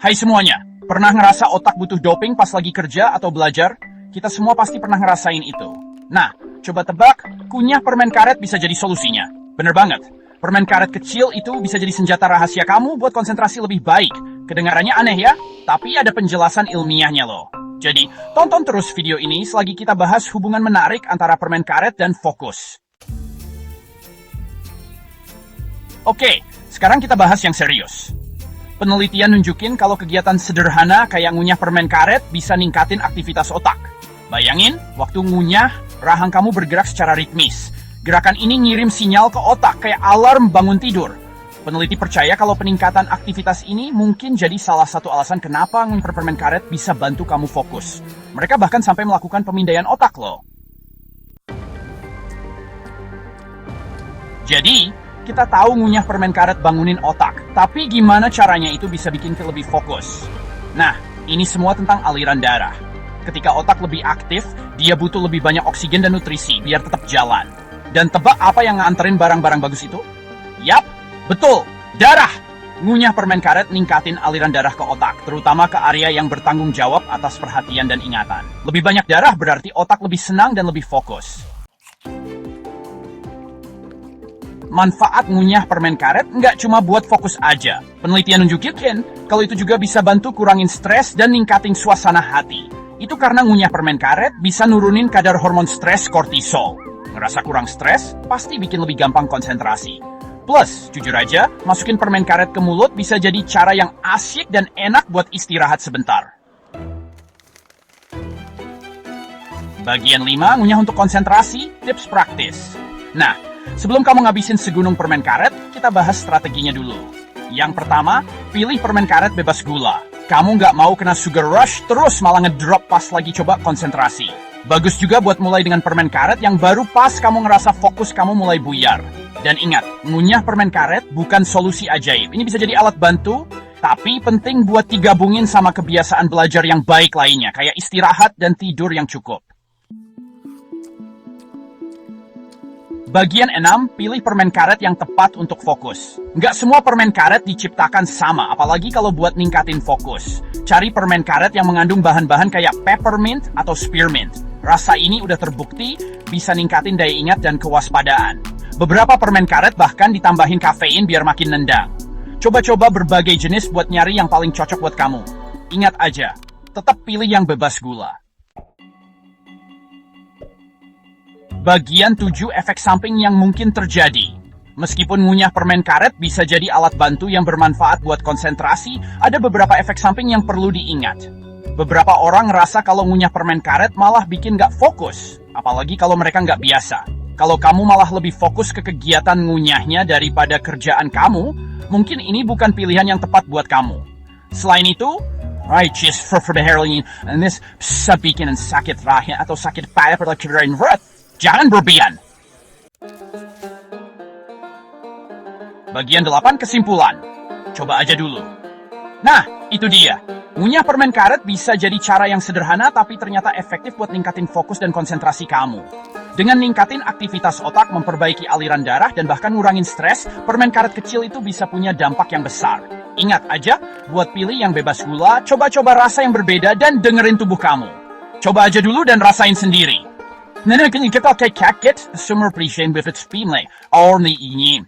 Hai semuanya, pernah ngerasa otak butuh doping pas lagi kerja atau belajar? Kita semua pasti pernah ngerasain itu. Nah, coba tebak, kunyah permen karet bisa jadi solusinya. Bener banget, permen karet kecil itu bisa jadi senjata rahasia kamu buat konsentrasi lebih baik. Kedengarannya aneh ya, tapi ada penjelasan ilmiahnya loh. Jadi, tonton terus video ini selagi kita bahas hubungan menarik antara permen karet dan fokus. Oke, sekarang kita bahas yang serius. Penelitian nunjukin kalau kegiatan sederhana kayak ngunyah permen karet bisa ningkatin aktivitas otak. Bayangin, waktu ngunyah, rahang kamu bergerak secara ritmis. Gerakan ini ngirim sinyal ke otak kayak alarm bangun tidur. Peneliti percaya kalau peningkatan aktivitas ini mungkin jadi salah satu alasan kenapa ngunyah permen karet bisa bantu kamu fokus. Mereka bahkan sampai melakukan pemindaian otak loh. Jadi, kita tahu ngunyah permen karet bangunin otak, tapi gimana caranya itu bisa bikin kita lebih fokus? Nah, ini semua tentang aliran darah. Ketika otak lebih aktif, dia butuh lebih banyak oksigen dan nutrisi biar tetap jalan. Dan tebak apa yang nganterin barang-barang bagus itu? Yap, betul, darah! Ngunyah permen karet ningkatin aliran darah ke otak, terutama ke area yang bertanggung jawab atas perhatian dan ingatan. Lebih banyak darah berarti otak lebih senang dan lebih fokus. Manfaat ngunyah permen karet nggak cuma buat fokus aja. Penelitian nunjukin kalau itu juga bisa bantu kurangin stres dan ningkatin suasana hati. Itu karena ngunyah permen karet bisa nurunin kadar hormon stres kortisol. Ngerasa kurang stres, pasti bikin lebih gampang konsentrasi. Plus, jujur aja, masukin permen karet ke mulut bisa jadi cara yang asyik dan enak buat istirahat sebentar. Bagian 5, ngunyah untuk konsentrasi, tips praktis. Nah, sebelum kamu ngabisin segunung permen karet, kita bahas strateginya dulu. Yang pertama, pilih permen karet bebas gula. Kamu nggak mau kena sugar rush, terus malah ngedrop pas lagi coba konsentrasi. Bagus juga buat mulai dengan permen karet yang baru pas kamu ngerasa fokus kamu mulai buyar. Dan ingat, ngunyah permen karet bukan solusi ajaib. Ini bisa jadi alat bantu, tapi penting buat digabungin sama kebiasaan belajar yang baik lainnya, kayak istirahat dan tidur yang cukup. Bagian 6, pilih permen karet yang tepat untuk fokus. Nggak semua permen karet diciptakan sama, apalagi kalau buat ningkatin fokus. Cari permen karet yang mengandung bahan-bahan kayak peppermint atau spearmint. Rasa ini udah terbukti bisa ningkatin daya ingat dan kewaspadaan. Beberapa permen karet bahkan ditambahin kafein biar makin nendang. Coba-coba berbagai jenis buat nyari yang paling cocok buat kamu. Ingat aja, tetap pilih yang bebas gula. Bagian 7, efek samping yang mungkin terjadi. Meskipun ngunyah permen karet bisa jadi alat bantu yang bermanfaat buat konsentrasi, ada beberapa efek samping yang perlu diingat. Beberapa orang ngerasa kalau ngunyah permen karet malah bikin nggak fokus, apalagi kalau mereka nggak biasa. Kalau kamu malah lebih fokus ke kegiatan ngunyahnya daripada kerjaan kamu, mungkin ini bukan pilihan yang tepat buat kamu. Selain itu, just for the hairline, and this bisa bikin sakit rahim atau sakit pada kirain berat. Jangan berlebihan. Bagian 8, kesimpulan. Coba aja dulu. Nah, itu dia. Ngunyah permen karet bisa jadi cara yang sederhana tapi ternyata efektif buat ningkatin fokus dan konsentrasi kamu. Dengan ningkatin aktivitas otak, memperbaiki aliran darah, dan bahkan ngurangin stres, permen karet kecil itu bisa punya dampak yang besar. Ingat aja, buat pilih yang bebas gula, coba-coba rasa yang berbeda dan dengerin tubuh kamu. Coba aja dulu dan rasain sendiri. Nah, kita kayak kaget, semua presiden with its female, or ni ini.